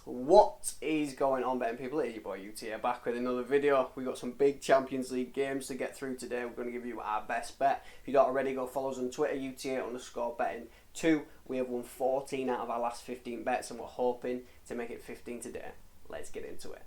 What is going on, betting people? It's your boy UTA back with another video. We've got some big Champions League games to get through today. We're going to give you our best bet. If you don't already, go follow us on Twitter, UTA_betting2. We have won 14 out of our last 15 bets and we're hoping to make it 15 today. Let's get into it.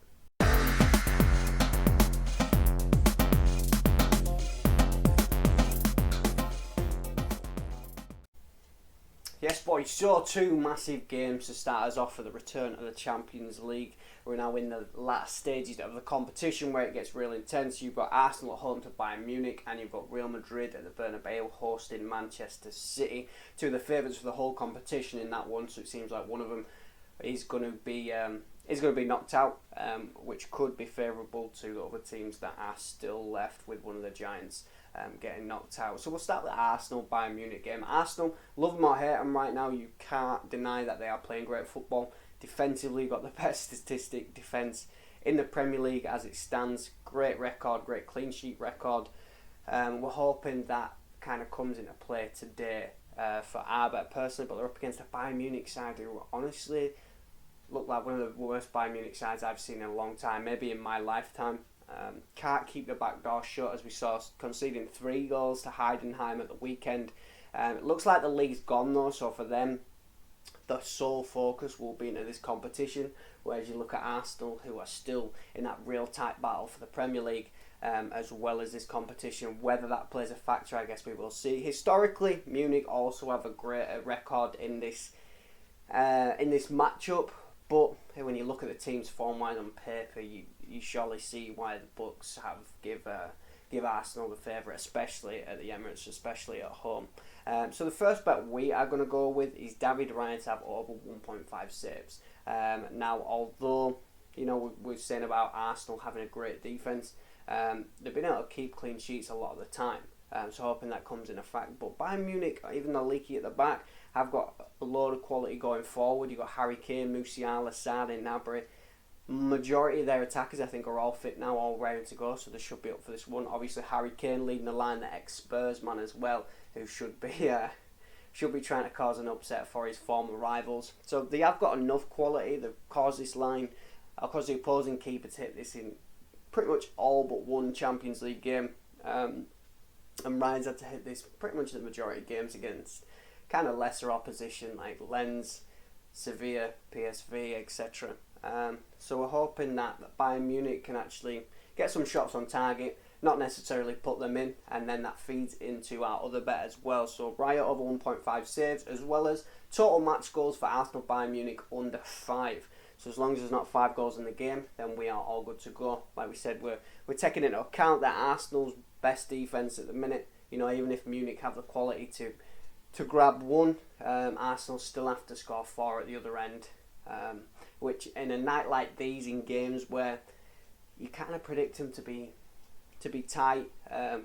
Yes, boys, so two massive games to start us off for the return of the Champions League. We're now in the last stages of the competition where it gets really intense. You've got Arsenal at home to Bayern Munich and you've got Real Madrid at the Bernabeu hosting Manchester City. Two of the favourites for the whole competition in that one, so it seems like one of them is going to be knocked out, which could be favourable to the other teams that are still left, with one of the giants getting knocked out. So we'll start with the Arsenal-Bayern Munich game. Arsenal, love them or hate them right now, you can't deny that they are playing great football. Defensively, got the best statistic defence in the Premier League as it stands. Great record, great clean sheet record. We're hoping that kind of comes into play today for our bet personally, but they're up against a Bayern Munich side who honestly look like one of the worst Bayern Munich sides I've seen in a long time, maybe in my lifetime. Can't keep the back door shut, as we saw conceding 3 goals to Heidenheim at the weekend. It looks like the league's gone though, so for them the sole focus will be into this competition, whereas you look at Arsenal, who are still in that real tight battle for the Premier League, as well as this competition. Whether that plays a factor, I guess we will see. Historically, Munich also have a great record in this matchup, but when you look at the team's form wise on paper, you surely see why the books have give Arsenal the favourite, especially at the Emirates, especially at home. So the first bet we are going to go with is David Raya to have over 1.5 saves. Now, although we're saying about Arsenal having a great defence, they've been able to keep clean sheets a lot of the time. So hoping that comes in effect. But Bayern Munich, even though leaky at the back, have got a load of quality going forward. You've got Harry Kane, Musiala, Sarri, Gnabry. Majority of their attackers, I think, are all fit now, all ready to go, so they should be up for this one. Obviously, Harry Kane leading the line, the ex-Spurs man as well, who should be trying to cause an upset for his former rivals. So they have got enough quality. They've caused this line, caused the opposing keeper to hit this in pretty much all but one Champions League game. And Ryan's had to hit this pretty much the majority of games against kind of lesser opposition like Lens, Sevilla, PSV, etc. So we're hoping that Bayern Munich can actually get some shots on target, not necessarily put them in, and then that feeds into our other bet as well. So Raya over 1.5 saves, as well as total match goals for Arsenal Bayern Munich under 5. So as long as there's not 5 goals in the game, then we are all good to go. Like we said, we're taking into account that Arsenal's best defence at the minute. Even if Munich have the quality to grab one, Arsenal still have to score 4 at the other end. Which in a night like these, in games where you kind of predict them to be tight,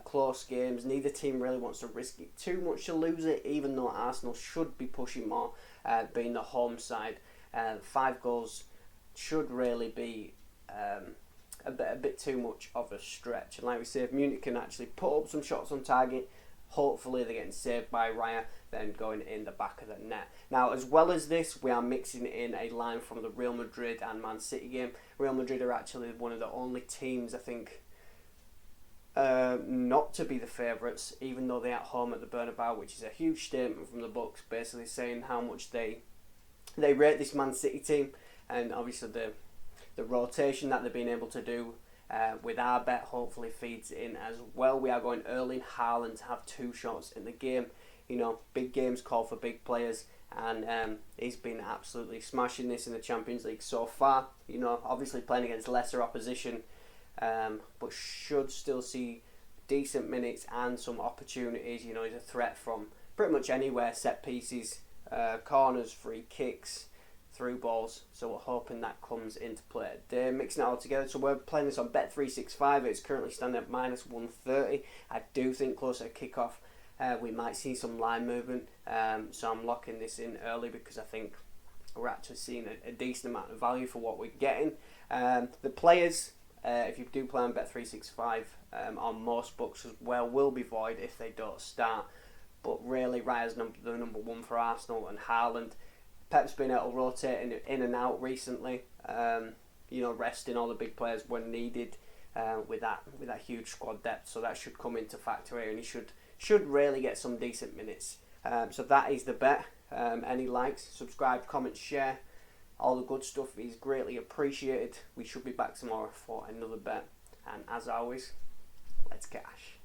close games, neither team really wants to risk it too much to lose it, even though Arsenal should be pushing more, being the home side. 5 goals should really be a bit too much of a stretch. And like we say, if Munich can actually put up some shots on target, hopefully they're getting saved by Raya, then going in the back of the net. Now, as well as this, we are mixing in a line from the Real Madrid and Man City game. Real Madrid are actually one of the only teams, I think, not to be the favourites, even though they're at home at the Bernabeu, which is a huge statement from the books, basically saying how much they rate this Man City team, and obviously the rotation that they've been able to do with our bet hopefully feeds in as well. We are going Erling Haaland to have 2 shots in the game. Big games call for big players, and he's been absolutely smashing this in the Champions League so far. Obviously playing against lesser opposition, but should still see decent minutes and some opportunities. He's a threat from pretty much anywhere: set pieces, corners, free kicks, through balls. So we're hoping that comes into play. They're mixing it all together. So we're playing this on Bet365. It's currently standing at minus 130. I do think closer to kickoff we might see some line movement. So I'm locking this in early because I think we're actually seeing a decent amount of value for what we're getting. The players, if you do play on Bet365 on most books as well, will be void if they don't start. But really, Raya's the number 1 for Arsenal, and Haaland Pep's been able to rotate in and out recently. Resting all the big players when needed with that huge squad depth. So that should come into factor here, and he should really get some decent minutes. So that is the bet. Any likes, subscribe, comment, share, all the good stuff is greatly appreciated. We should be back tomorrow for another bet. And as always, let's cash.